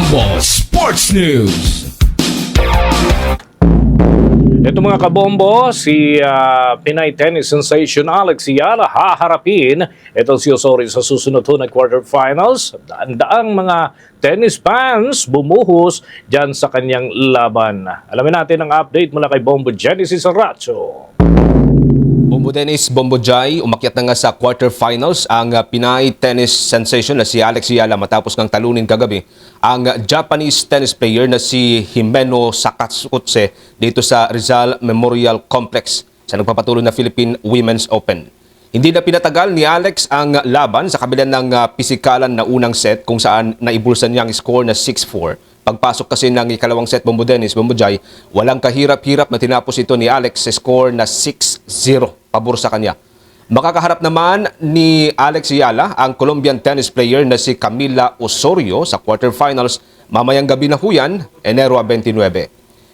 Bombo Sports News. Ito mga kabombo, si Pinay tennis sensation Alex Yala haharapin itong si Osorio sa susunod na quarterfinals. Daan-daang mga tennis fans bumuhos dyan sa kanyang laban. Alamin natin ang update mula kay Bombo Genesis Aracho. Bombo Dennis, Bombo Jai, umakyat na nga sa quarterfinals ang Pinay tennis sensation na si Alex Yala matapos ng talunin kagabi ang Japanese tennis player na si Himeno Sakatsutse dito sa Rizal Memorial Complex sa nagpapatuloy na Philippine Women's Open. Hindi na pinatagal ni Alex ang laban sa kabila ng pisikalan na unang set kung saan naibulsan niya ang score na 6-4. Pagpasok kasi ng ikalawang set, Bombo Dennis, Bombo Jai, walang kahirap-hirap na tinapos ito ni Alex sa score na 6-0 pabor sa kanya. Makakaharap naman ni Alex Yala ang Colombian tennis player na si Camila Osorio sa quarterfinals mamayang gabi na huyan, Enero 29.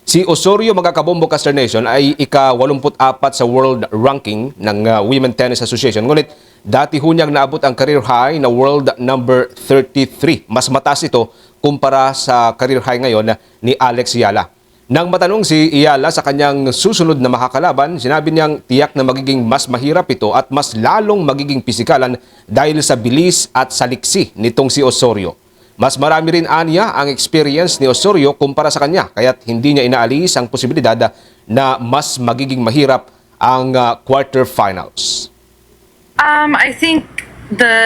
Si Osorio, mga kabombo Caster Nation, ay ika-84 sa world ranking ng Women Tennis Association. Ngunit dati ho niyang naabot ang career high na world number 33. Mas mataas ito kumpara sa career high ngayon ni Alex Yala. Nang matanong si Yala sa kanyang susunod na makakalaban, sinabi niyang tiyak na magiging mas mahirap ito at mas lalong magiging pisikalan dahil sa bilis at saliksi nitong si Osorio. Mas marami rin aniya ang experience ni Osorio kumpara sa kanya, kaya't hindi niya inaalis ang posibilidad na mas magiging mahirap ang quarterfinals. I think the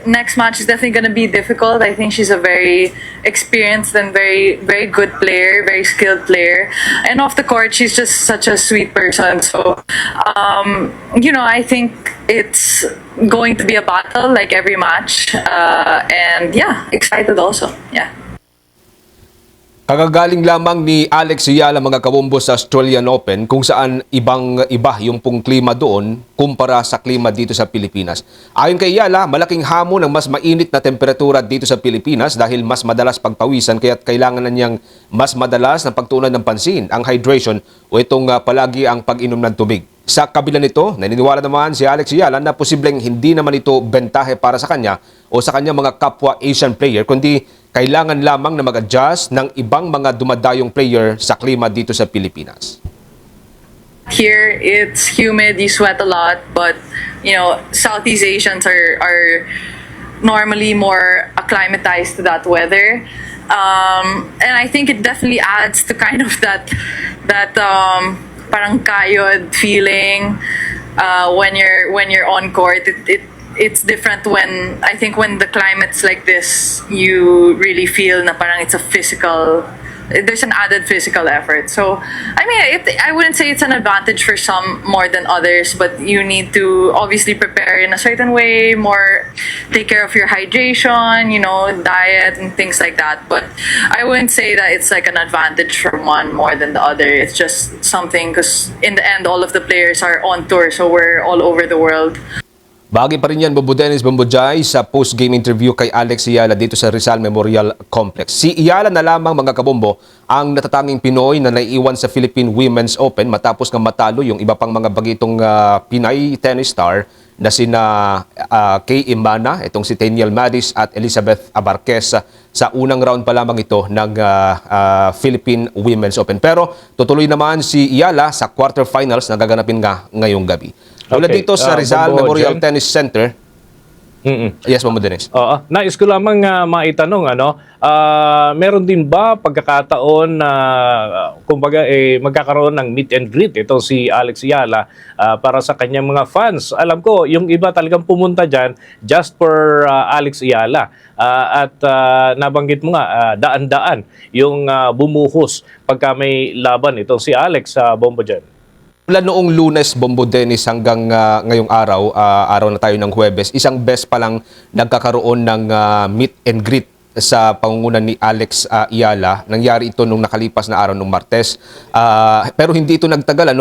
next match is definitely going to be difficult. I think she's a very experienced and very good player, very skilled player. And off the court, she's just such a sweet person. So, I think it's going to be a battle like every match. And yeah, excited also. Yeah. Kagagaling lamang ni Alex Yala, mga kabombo, sa Australian Open kung saan ibang-iba yung pong klima doon kumpara sa klima dito sa Pilipinas. Ayon kay Yala, malaking hamon ng mas mainit na temperatura dito sa Pilipinas dahil mas madalas pagpawisan kaya't kailangan na niyang mas madalas na pagtuunan ng pansin ang hydration o itong palagi ang pag-inom ng tubig. Sa kabila nito, naniniwala naman si Alex Yala na posibleng hindi naman ito bentahe para sa kanya o sa kanya mga kapwa Asian player, kundi kailangan lamang na mag-adjust ng ibang mga dumadayong player sa klima dito sa Pilipinas. Here, it's humid, you sweat a lot, but, Southeast Asians are normally more acclimatized to that weather. And I think it definitely adds to kind of that parang kayod feeling when you're on court. It's different when the climate's like this, you really feel na parang it's a physical, there's an added physical effort. So, I wouldn't say it's an advantage for some more than others, but you need to obviously prepare in a certain way, more take care of your hydration, diet and things like that. But I wouldn't say that it's like an advantage for one more than the other. It's just something because in the end, all of the players are on tour, so we're all over the world. Bagay pa rin yan, Bombo Dennis, Bombo Jai, sa post-game interview kay Alex Yala dito sa Rizal Memorial Complex. Si Yala na lamang, mga kabombo, ang natatanging Pinoy na naiiwan sa Philippine Women's Open matapos nga matalo yung iba pang mga bagitong Pinay tennis star na sina Kay Imana, itong si Teniel Madis at Elizabeth Abarquez sa unang round pa lamang ito ng Philippine Women's Open. Pero tutuloy naman si Yala sa quarterfinals na gaganapin nga ngayong gabi. Mula dito sa Rizal Memorial Tennis Center. Yes, Bombo Dennis. Nais ko lamang maitanong, meron din ba pagkakataon na magkakaroon ng meet and greet itong si Alex Yala para sa kanyang mga fans? Alam ko, yung iba talagang pumunta dyan just for Alex Yala. At nabanggit mo nga, daan-daan yung bumuhos pagka may laban itong si Alex sa Bombo dyan. Mula noong Lunes, Bombo Dennis, hanggang ngayong araw, araw na tayo ng Huwebes, isang beses pa lang nagkakaroon ng meet and greet sa pangungunan ni Alex Yala. Nangyari ito nung nakalipas na araw ng Martes. Pero hindi ito nagtagal,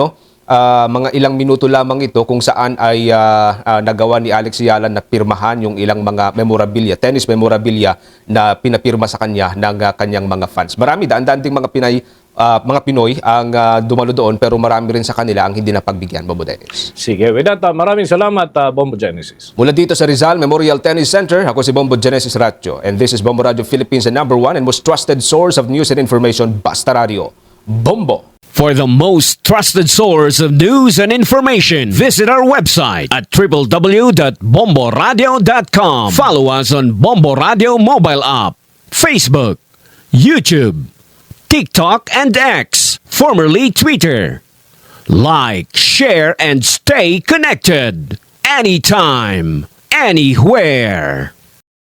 mga ilang minuto lamang ito kung saan ay nagawa ni Alex Yala na pirmahan yung ilang mga memorabilia, tennis memorabilia na pinapirma sa kanya ng kanyang mga fans. Marami, daan-daan ding mga Pinay mga Pinoy ang dumalo doon pero marami rin sa kanila ang hindi napagbigyan, Bombo Dennis. Sige, with that, maraming salamat, Bombo Genesis. Mula dito sa Rizal Memorial Tennis Center, ako si Bombo Genesis Ratio and this is Bombo Radio Philippines, the #1 and most trusted source of news and information, Basta Radio. Bombo! For the most trusted source of news and information, visit our website at www.bomboradio.com. Follow us on Bombo Radio mobile app, Facebook, YouTube, TikTok, and X, formerly Twitter. Like, share, and stay connected. Anytime, anywhere.